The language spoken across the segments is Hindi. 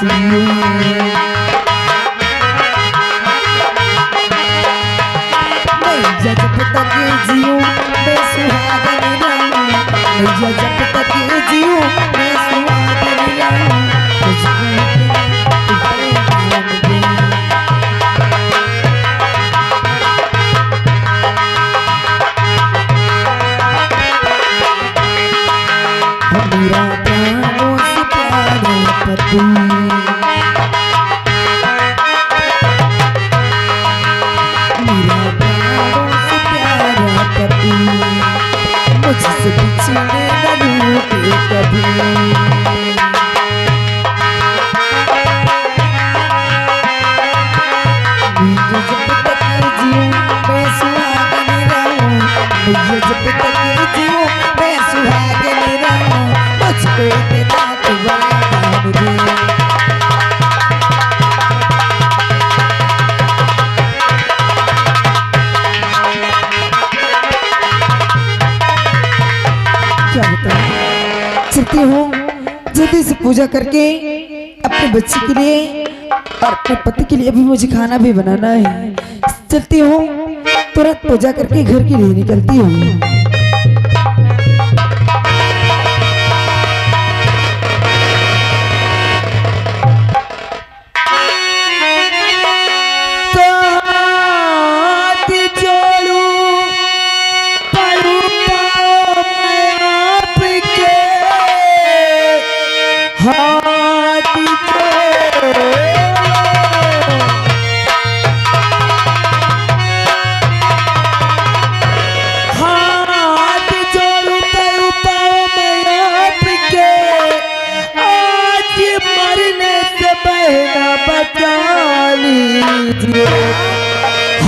जब तक जियो मैं सुहागन रहूं, जब तक जियो मैं सुहागन रहूं, मुझको मेरा प्राणों से प्यारा पति, मुझसे बिछड़े न रूठे कभी। मुझे जब तक जियूं मैं सुहागन रहूं, मुझे जब तक जियूं मैं सुहागन रहूं, मुझको इतना तू वरदान दे। चलती हूँ जल्दी से पूजा करके अपने बच्चे के लिए और अपने पति के लिए भी मुझे खाना भी बनाना है। चलती हूँ तुरंत पूजा करके घर के लिए निकलती हूँ।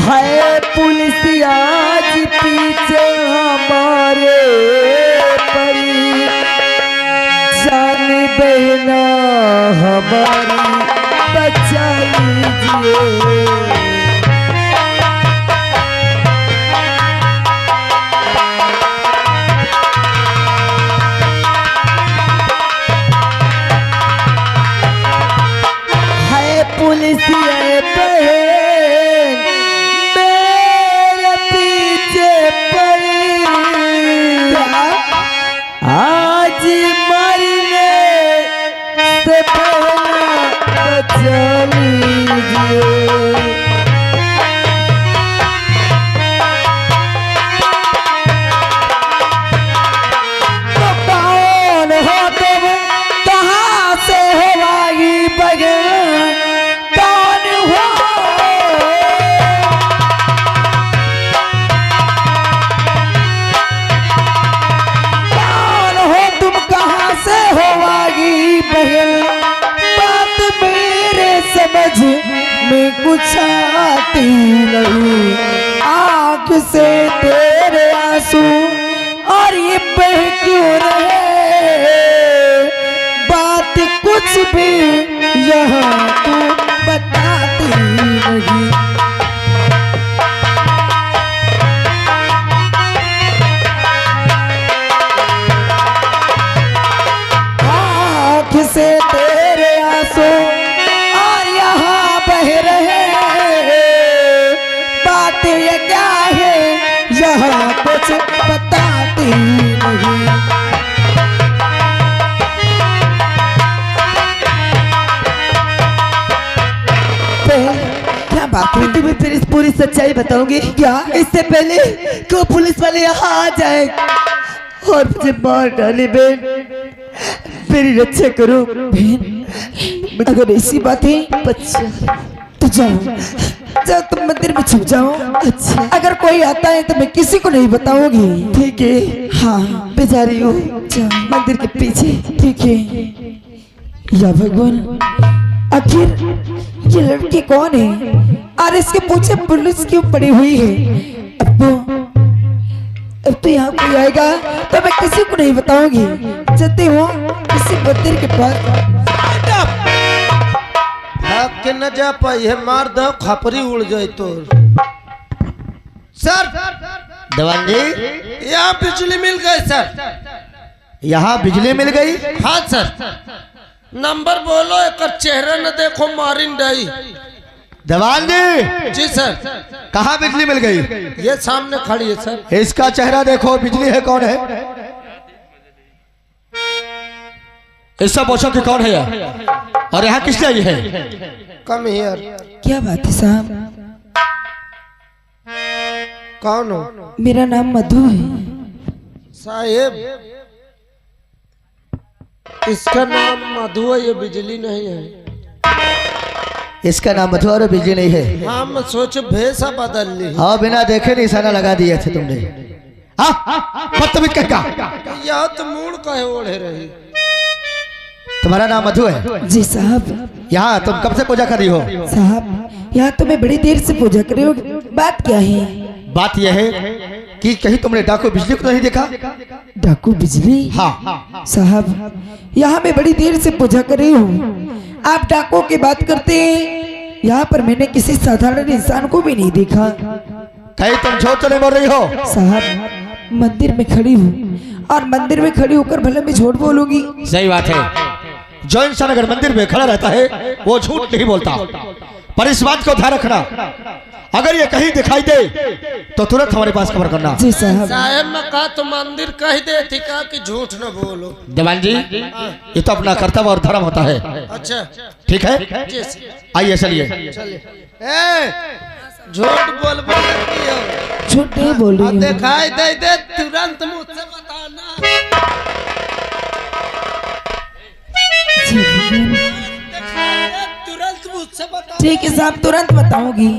है पुलिस आज पीछे हमारे परी, जान बहना हमारी बचा लीजिए। है पुलिस आज मरने से पहले बचा लीजिए। तो कौन हो तुम, कहाँ से हो भाई बगैर, कौन हो बहन, बात मेरे समझ में कुछ आती नहीं। आँख से तेरे आंसू और ये बह क्यों रहे, बात कुछ भी यहाँ तू बताती नहीं। से तेरे आंसू और यहाँ बह रहे, बात ये क्या है यहाँ कुछ बताती नहीं। क्या बात है, तुम्हें फिर इस पूरी सच्चाई बताऊंगी क्या, इससे पहले कि पुलिस वाले यहाँ आ जाए और मुझे मार डाले। बहन मेरी रक्षा करो बहन, अगर ऐसी बात है बच्चा तो जाओ जाओ, तुम मंदिर में छुप जाओ। अच्छा, अगर कोई आता है तो मैं किसी को नहीं बताऊंगी, ठीक है? हाँ मैं जा रही हूँ मंदिर के पीछे, ठीक है? या भगवान, आखिर ये लड़की कौन है और इसके पीछे पुलिस क्यों पड़ी हुई है? अब तो यहाँ कोई आएगा तो मैं किसी को नहीं बताऊंगी। चलती हूँ किसी मंदिर के पास। भाग के न जा पाई है, मार दो खापरी उड़ जाए तो। सर देवान जी, यहाँ बिजली मिल गई सर। यहाँ बिजली मिल गई? हाँ सर, नंबर बोलो, एक चेहरा न देखो मारिन डई। जवान जी। जी सर। कहाँ बिजली मिल गई? ये सामने खड़ी है सर। इसका चेहरा देखो, बिजली है कौन है? इससे पूछो कि कौन है यह, और यहाँ किसने आई है? Come here. क्या बात है साहब? कौन हो? मेरा नाम मधु है। साहेब इसका नाम मधु है, ये बिजली नहीं है। इसका नाम मधु और बिजली नहीं है। हाँ मैं सोच भेसा बदल ली। हाँ बिना देखे निशाना लगा दिए थे तुमने। हाँ बदतमीज कहका। यह तो मूड कहे ओढ़े रही। तुम्हारा नाम मधु है? जी साहब। यहाँ तुम कब से पूजा कर रही हो? साहब यहाँ तो मैं बड़ी देर से पूजा कर रही हूँ। बात क्या है? बात यह है कि कहीं तुमने डाकू बिजली को नहीं देखा? डाकू बिजली? हाँ साहब यहाँ मैं बड़ी देर से पूजा कर रही हूँ, आप डाकू की बात करते हैं। यहाँ पर मैंने किसी साधारण इंसान को भी नहीं देखा। कहीं तुम झूठ तो नहीं बोल रही हो? साहब मंदिर में खड़ी हूँ, और मंदिर में खड़ी होकर भले मैं झूठ बोलूंगी? सही बात है। जो इंसान अगर मंदिर में खड़ा रहता है वो झूठ नहीं बोलता। पर इस बात को ध्यान रखना, अगर ये कहीं दिखाई दे तो तुरंत हमारे पास खबर करना। जी साहब। साहेब मैं कहा तो मंदिर कह दे थी का कि झूठ न बोलो। देवान जी ये तो अपना कर्तव्य और धर्म होता है। अच्छा ठीक है, जी आइए चलिए। ए झूठ बोल बोलती हो। झूठ नहीं बोल रही हूँ। दिखाई दे दे तुरंत मुझसे बताना। जी, तुरंत मुझसे बता। ठीक है साहब, तुरंत बताऊंगी।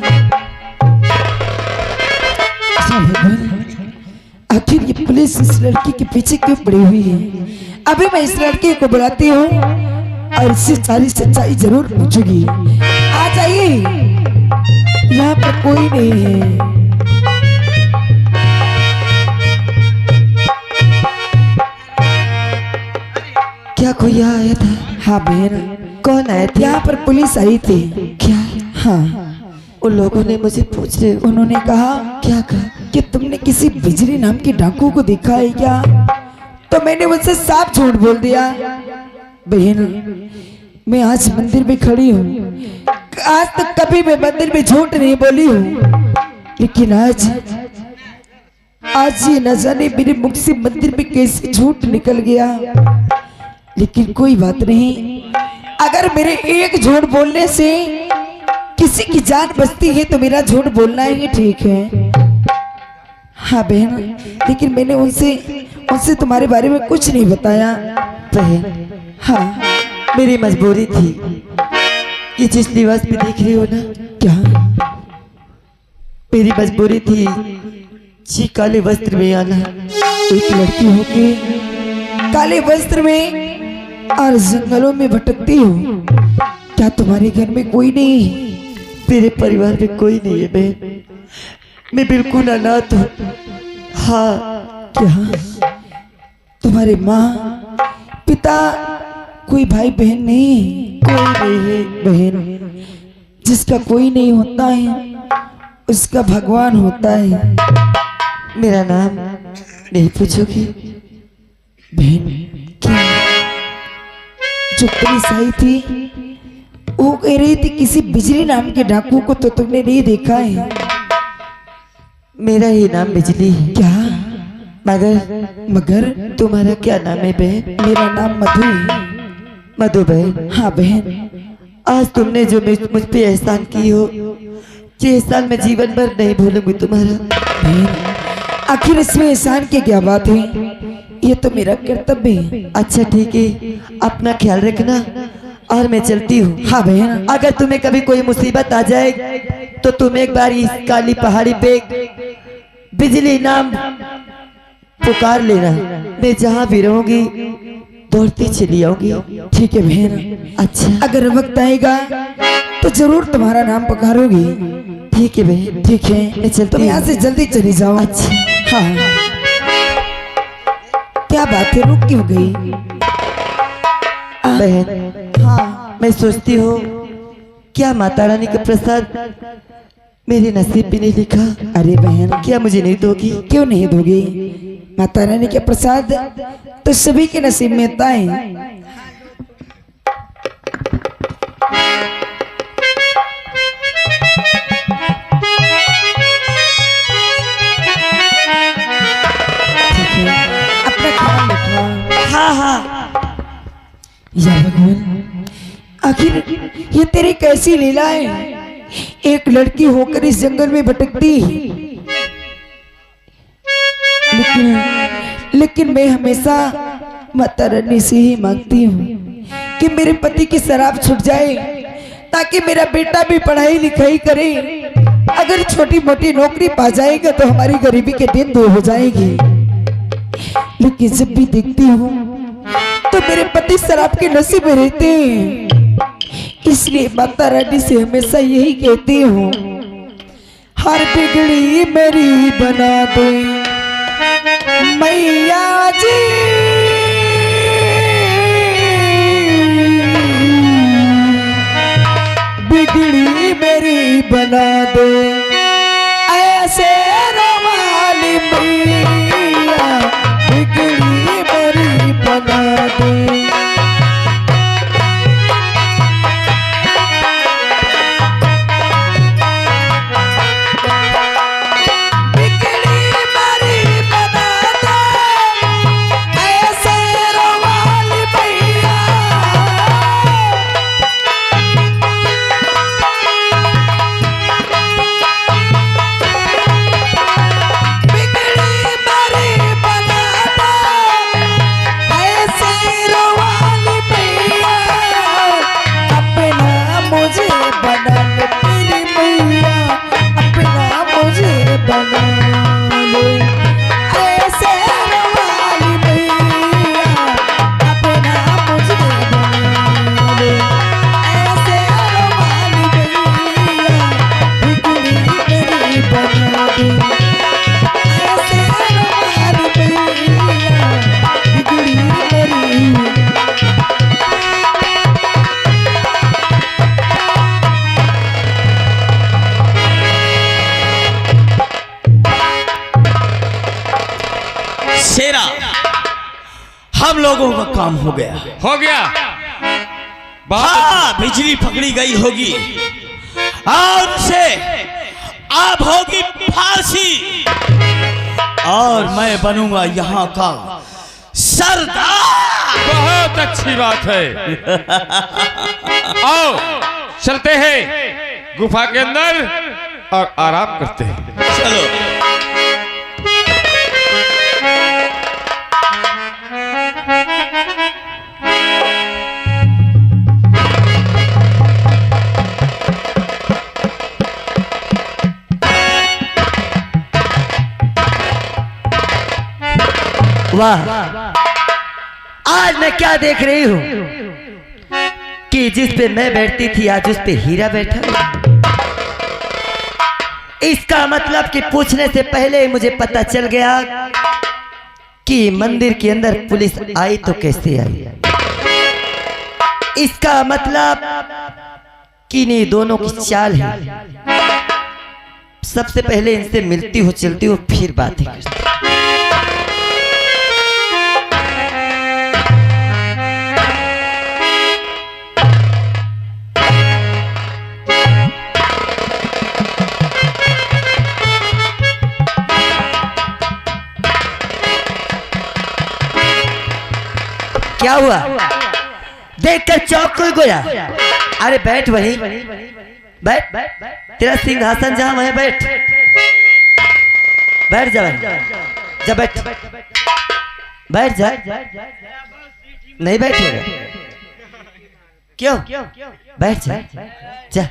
आखिर ये पुलिस इस लड़की के पीछे क्यों पड़ी हुई है? अभी मैं इस लड़के को बुलाती हूँ और इससे सारी सच्चाई जरूर पूछूंगी। आ जाइए, यहाँ पर कोई नहीं है। क्या कोई यहाँ आया था? हाँ बहन। कौन आया था? यहाँ पर पुलिस आई थी। क्या? हाँ उन लोगों ने मुझे पूछ रहे, उन्होंने कहा क्या कहा कि तुमने किसी बिजली नाम के डाकू को देखा है क्या? तो मैंने उनसे साफ झूठ बोल दिया। बहन मैं आज मंदिर में खड़ी हूँ, आज तक कभी मैं मंदिर में झूठ नहीं बोली हूँ, लेकिन आज ये न जाने मेरे मुख से मंदिर में कैसे झूठ निकल गया। लेकिन कोई बात नहीं, अगर मेरे एक झूठ बोलने से किसी की जान बचती है तो मेरा झूठ बोलना ही ठीक है। हाँ बहन, लेकिन मैंने उनसे तुम्हारे बारे में कुछ नहीं बताया। बहन हाँ मेरी मजबूरी थी। ये जिस लिबास में देख रही हो ना, क्या मेरी मजबूरी थी जी काले वस्त्र में आना। एक लड़की होके काले वस्त्र में और जंगलों में भटकती हूँ। क्या तुम्हारे घर में कोई नहीं है? मेरे परिवार में कोई नहीं है बहन, मैं बिल्कुल अनाथ हूँ। हाँ क्या तुम्हारे माँ पिता कोई भाई बहन नहीं? कोई नहीं है बहन। जिसका कोई नहीं होता है उसका भगवान होता है। मेरा नाम नहीं पूछोगी बहन? क्या जो पुलिस आई थी वो कह रही थी किसी बिजली नाम के डाकू को तो तुमने नहीं देखा है। मेरा ही नाम बिजली है। क्या? मगर तुम्हारा क्या नाम है बहन? मेरा नाम मधु है। मधु बहन? हाँ बहन। आज तुमने जो मुझ पे एहसान की हो, ये एहसान मैं जीवन भर नहीं भूलूंगी तुम्हारा। बहन आखिर इसमें एहसान की क्या बात है? ये तो मेरा कर्तव्य है। अच्छा ठीक है, अपना ख्याल रखना और मैं चलती हूँ। हाँ बहन। अगर तुम्हें कभी कोई मुसीबत आ जाए तो तुम एक बार इस काली पहाड़ी पे बिजली नाम पुकार लेना। मैं जहाँ भी रहूंगी दौड़ती चली आऊंगी। ठीक है बहन। अच्छा अगर वक्त आएगा तो जरूर तुम्हारा नाम पुकारूंगी। ठीक है बहन। ठीक है मैं चलती। तुम यहाँ से जल्दी चली जाओ। अच्छा हाँ। क्या बात है, रुक क्यों गई बहन? हाँ मैं सोचती हूँ क्या माता रानी का प्रसाद मेरे नसीब में नहीं लिखा? अरे बहन क्या मुझे नहीं दोगी? क्यों नहीं दोगी? माता रानी का प्रसाद तो सभी के नसीब में होता है। आहा या भगवान, आखिर ये तेरी कैसी लीला है। एक लड़की होकर इस जंगल में भटकती, लेकिन मैं हमेशा माता रानी से ही मांगती हूँ कि मेरे पति की शराब छूट जाए, ताकि मेरा बेटा भी पढ़ाई लिखाई करे। अगर छोटी मोटी नौकरी पा जाएगा तो हमारी गरीबी के दिन दूर हो जाएगी। लेकिन जब भी देखती हूँ तो मेरे पति शराब के नशे में रहते हैं। इसलिए माता रानी से हमेशा यही कहती हूँ, हर बिगड़ी मेरी बना दे मैया जी। बिगड़ी मेरी बना दे ऐसे रवाली मैया, बिगड़ी मेरी बना दे। शेरा, हम लोगों का काम हो गया। हाँ, बिजली पकड़ी गई होगी और उसे अब होगी फांसी, और मैं बनूंगा यहाँ का सरदार। बहुत अच्छी बात है। आओ चलते हैं गुफा के अंदर और आराम करते हैं। चलो। वाह, आज मैं क्या देख रही हूँ कि जिस पे मैं बैठती थी आज उस पे हीरा बैठा है। इसका मतलब कि पूछने से पहले ही मुझे पता चल गया कि मंदिर के अंदर पुलिस आई तो कैसे आई। इसका मतलब कि नहीं, दोनों की चाल है। सबसे पहले इनसे मिलती हो, चलती हो, फिर बातें करती। क्या हुआ? देखकर चौक खुल गया। अरे बैठ वहीं, बैठ, तेरा सिंहासन जहां वहीं बैठ, बैठ जा, जा बैठ, बैठ जा। नहीं बैठेगा? क्यों? बैठ जा, जा।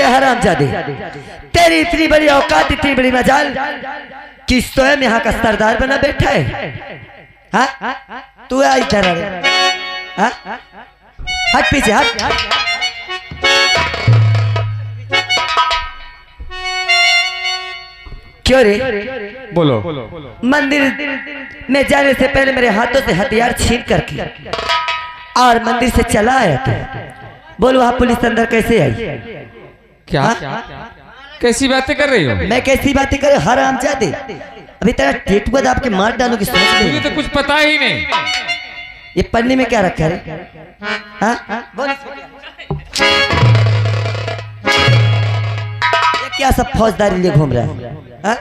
हरामजादे, तेरी इतनी बड़ी औकात, इतनी बड़ी मजाल कि स्वयं यहाँ का सरदार बना बैठा है। हाँ, तू आई इधर, हाँ, हट पीछे, हट। क्यों रे? बोलो। मंदिर में जाने से पहले मेरे हाथों से हथियार छीन करके और मंदिर से चला आया था। बोलो, वहां पुलिस अंदर कैसे आई? क्या? कैसी बातें कर रही हो? मैं कैसी बातें कर रही हूँ? हरामजादे, अभी तेरा टेटू बद आपके मार डालूंगी, सोच ले। मुझे तो कुछ पता ही नहीं। ये पन्नी में क्या रखा है? हाँ बोल। ये क्या सब फौजदारी लिए घूम रहा है? हाँ?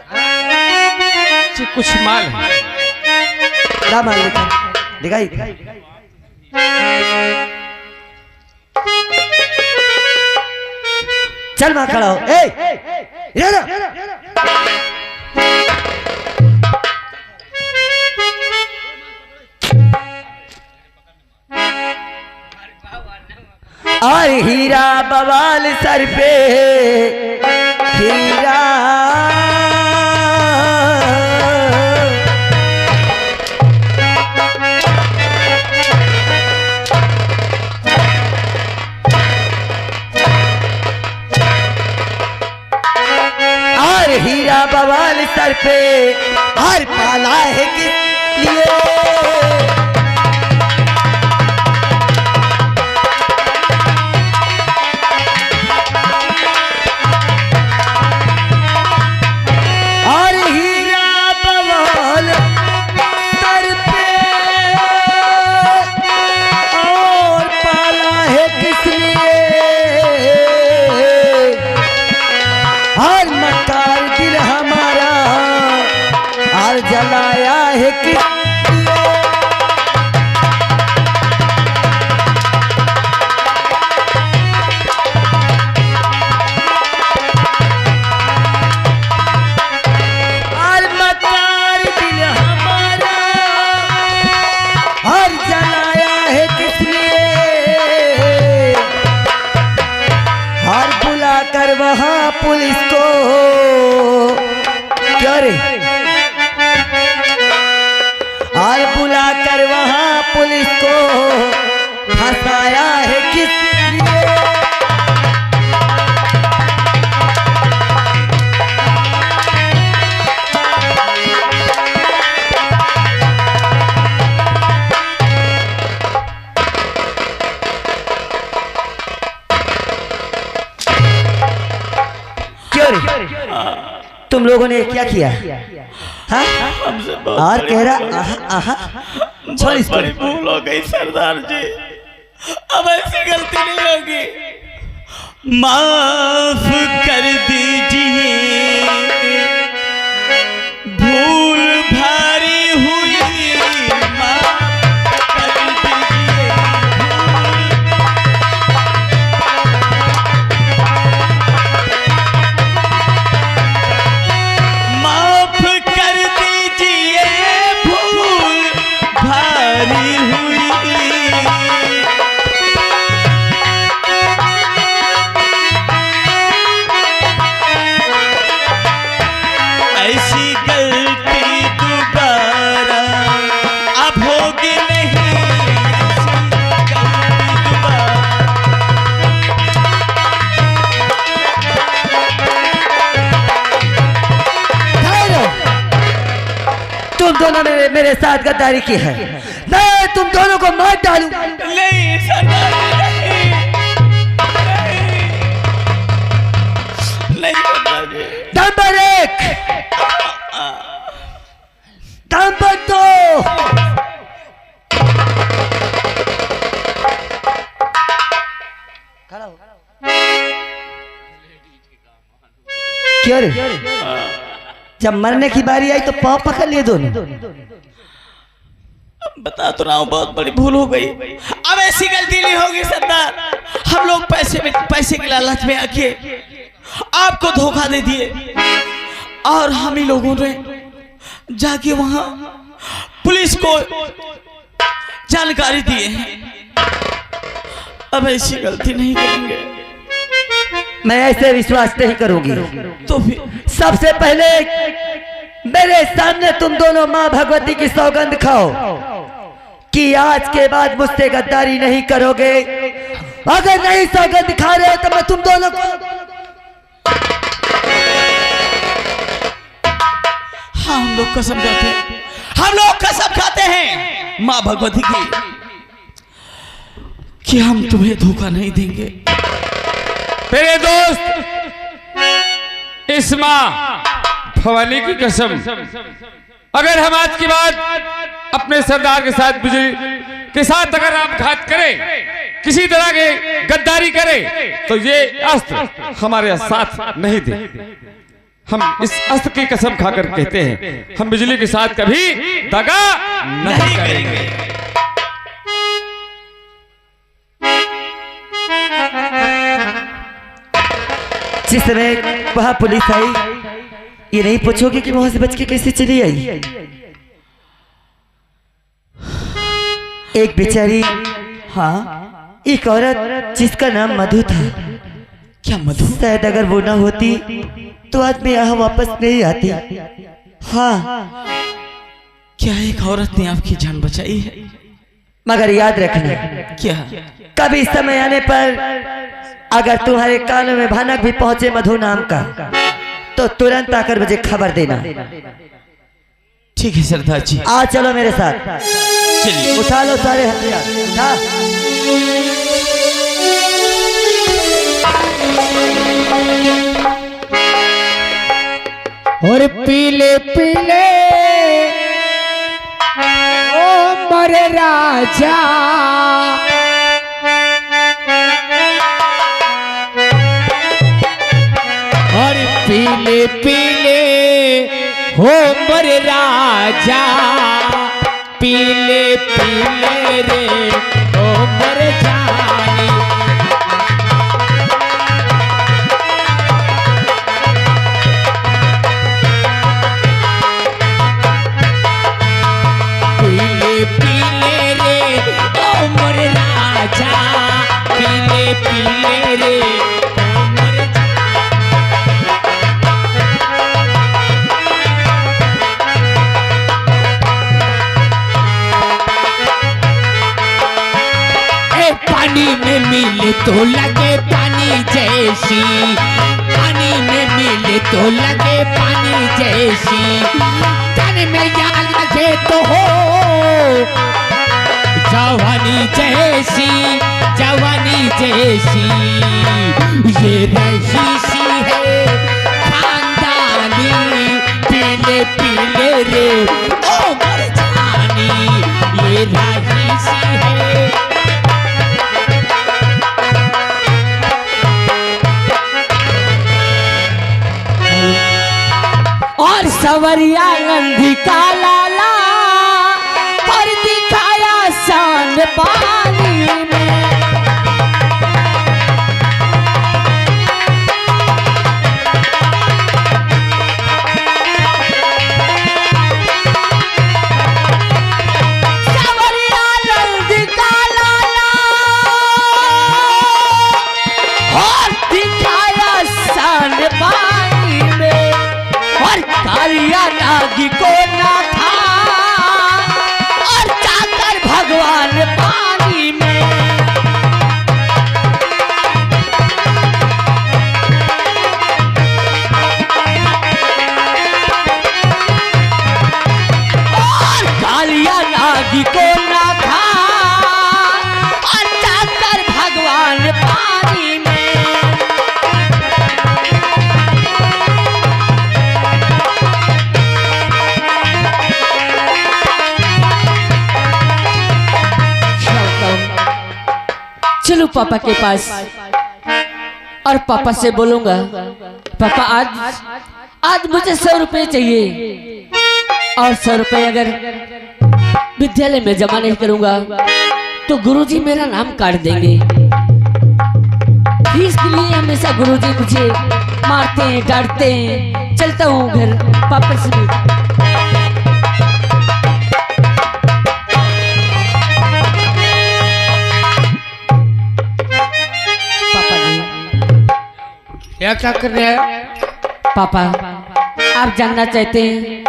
जी कुछ माल है। क्या मान लेता दिखाई? चल वहां खड़ा हो। इधर और हीरा बवाल सर पे हीरा और हीरा बवाल सर पे हर पाला है किस लिए? जलाया है कि और मकार दिल हमारा और जलाया है किसने? और बुला कर वहां पुलिस को क्या रे? और बुला कर वहां पुलिस को फंसाया है किस लिए? क्यों रे? तुम लोगों ने क्या किया? हाँ? और कह रहा छोड़ इसको। बड़ी भूल हो गई सरदार जी, अब ऐसी गलती नहीं होगी, माफ कर दीजिए, भूल भारी हुई, माफ कर दीजिए, माफ कर दीजिए, भूल भारी हुई। ऐसी गलती दोबारा अब होगी नहीं, ऐसी गलती दोबारा। तुम दोनों ने मेरे साथ गद्दारी की है, मैं तुम दोनों को मार डालूं। नहीं सरदार जी, नहीं सरदार जी। नंबर 1, नंबर 2, क्यों रे? जब मरने की बारी आई तो पाँव पकड़ लिए दोनों। बता तो रहा हूँ, बहुत बड़ी भूल हो गई, अब ऐसी गलती नहीं होगी सरदार। हम लोग पैसे के लालच में आके आपको धोखा दे दिए और हम ही लोगों ने जाके वहां पुलिस को जानकारी दिए हैं। अब ऐसी गलती नहीं करेंगे। मैं ऐसे विश्वास नहीं करूंगी। तो फिर सबसे पहले मेरे सामने तुम दोनों माँ भगवती की सौगंध खाओ कि आज के बाद मुझसे गद्दारी नहीं करोगे। अगर नहीं सौगंध खा रहे तो मैं तुम दोनों को हाँ, हम लोग कसम खाते हैं, हम लोग कसम खाते हैं माँ भगवती की कि हम तुम्हें धोखा नहीं देंगे। मेरे दोस्त, इस माँ भवानी की कसम, अगर हम आज के बाद अपने सरदार के साथ बिजली के साथ अगर आपघात करे, किसी तरह के गद्दारी करे, तो ये अस्त्र हमारे साथ नहीं दे। हम इस अस्त्र की कसम खाकर कहते हैं, हम बिजली के साथ कभी दगा नहीं करेंगे। जिस समय वहां पुलिस आई, ये नहीं पूछोगे कि वहां से बच के कैसे चली आई। एक बेचारी, हाँ, एक औरत जिसका नाम मधु था। क्या मधु? शायद अगर वो ना होती तो आज मैं यहाँ वापस नहीं आती। हाँ, क्या एक औरत ने आपकी जान बचाई है? मगर याद रखना, क्या? कभी समय आने पर अगर तुम्हारे कानों में भनक भी पहुंचे मधु नाम का, तो तुरंत आकर मुझे खबर देना। ठीक है सरदार जी। आ चलो मेरे साथ, चलिए। उठा लो सारे हथियार, उठा। और पीले पीले ओ मरे राजा, और पीले पीले हो मरे राजा, पीले पीले रे ओ मरे जानी। पीले पीले रे ओ मरे राजा, पीले पीले रे ओ मरे पानी में मिले तो लगे पानी जैसी, पानी में मिले तो लगे पानी जैसी, तन में या लगे तो हो जवानी जैसी, जवानी जैसी। ये रही सी है खानदानी, पीले पीले रे ओ मरजानी, ये रही सी है। और सवरिया नंदी का लाला पर दिखाया शान पानी में। सवरिया नंदी का लाला और दिखाया शान पानी में, और कालिया नागी को ना था और जाकर भगवान पानी में। और कालिया नागी को ना था और जाकर भगवान पानी में। चलो पापा के पास और पापा से बोलूंगा, पापा आज मुझे 100 रुपए चाहिए, और 100 रुपए अगर विद्यालय में जमा नहीं करूंगा तो गुरुजी मेरा नाम काट देंगे। इसलिए हमेशा गुरुजी मुझे मारते हैं, डांटते हैं। चलता हूँ घर पापा से भी। क्या क्या कर रहे हैं पापा? आप जानना चाहते हैं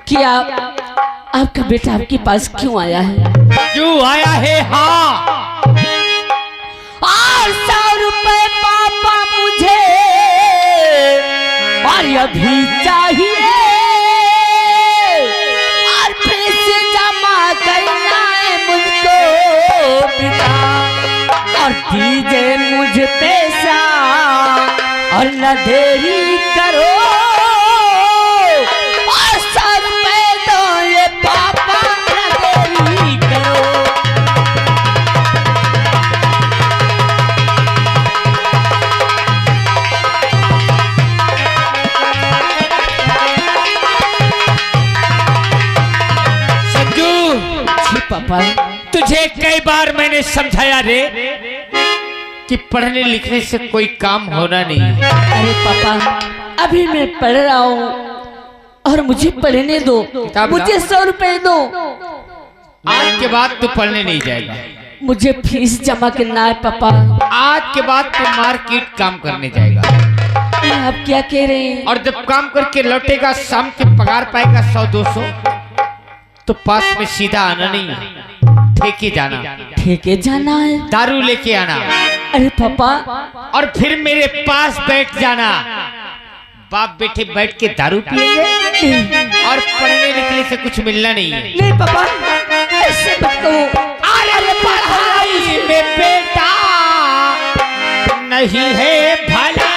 कि आपका बेटा आपके पास क्यों आया है? क्यों आया है? हाँ, और 100 रुपए पापा मुझे और अभी चाहिए, और पैसे जमा करना है मुझको पिता, और दीजिए मुझे पैसा और न देरी करो, और 100 रुपए दो ये पापा, न देरी करो। पापा। तुझे कई बार मैंने समझाया रे कि पढ़ने लिखने से कोई काम होना नहीं। अरे पापा, अभी मैं पढ़ रहा हूँ और मुझे पढ़ने दो, मुझे 100 रुपए दो। आज के बाद तू पढ़ने नहीं जाएगा। मुझे फीस जमा करना है पापा। आज के बाद तू मार्केट काम करने जाएगा। आप क्या कह रहे हैं? और जब काम करके लौटेगा, शाम के पगार पाएगा 100-200, तो पास में सीधा आना नहीं, ठेके जाना। ठेके जाना है? दारू लेके आना। अरे पापा, और फिर मेरे पास बैठ जाना। बाप बेटे बैठ के दारू पिएंगे और पढ़ने लिखने से कुछ मिलना नहीं है। नहीं पापा, ऐसे मत कहो। अरे पढ़ाई में बेटा नहीं है भला।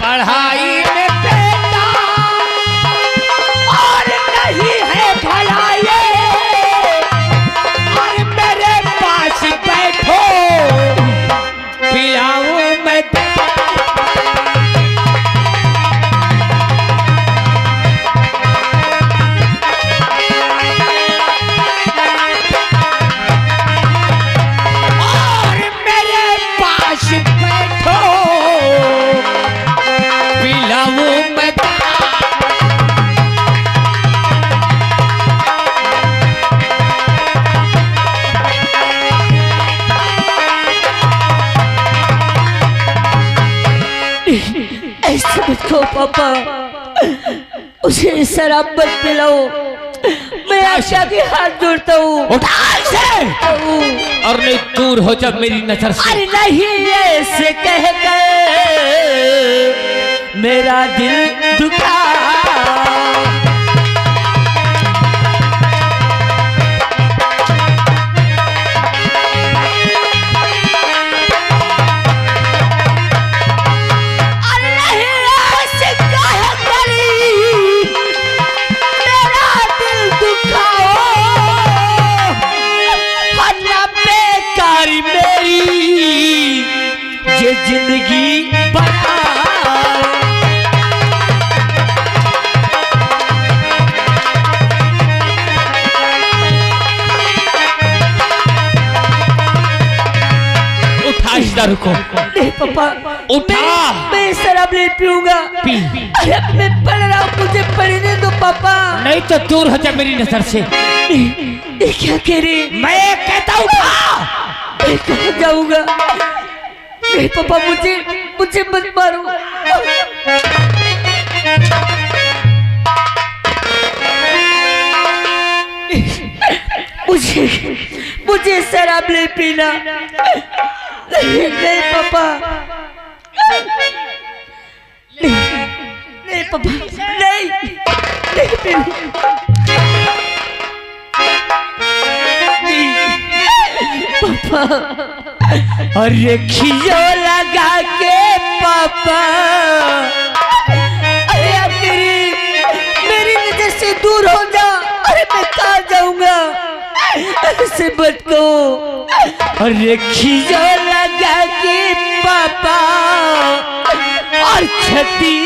पढ़ाई में बेटा और नहीं है भला ये। और मेरे पास बैठो पिलाऊं मैं। और मेरे पास बैठो पिलाऊं मैं। ऐसे मत कहो पापा, उसे शराब मत पिलाओ। मैं आपके आगे हाथ जोड़ता हूँ। और नहीं दूर हो जा मेरी नजर से। अरे नहीं, ऐसे कह कर मेरा दिल दुखा। जिंदगी बना उठा इस दारू को। नहीं पापा, उठा। मैं शराब नहीं पीऊंगा। पी। अरे मैं पढ़ रहा हूँ, मुझे पढ़ने दो पापा। नहीं तो दूर हो जा मेरी नजर से। ये क्या कह रही? मैं कहता उठा। मैं कहाँ जाऊंगा? नहीं पापा, मुझे मत मारो। मुझे शराब नहीं पीना। नहीं पापा, नहीं पापा, नहीं पीना। पापा, और खियो लगा के पापा, अरे अब मेरी नजर से दूर हो जा। अरे मैं कहाँ जाऊंगा? ऐसे मत कहो। और खियो लगा के पापा, और छठी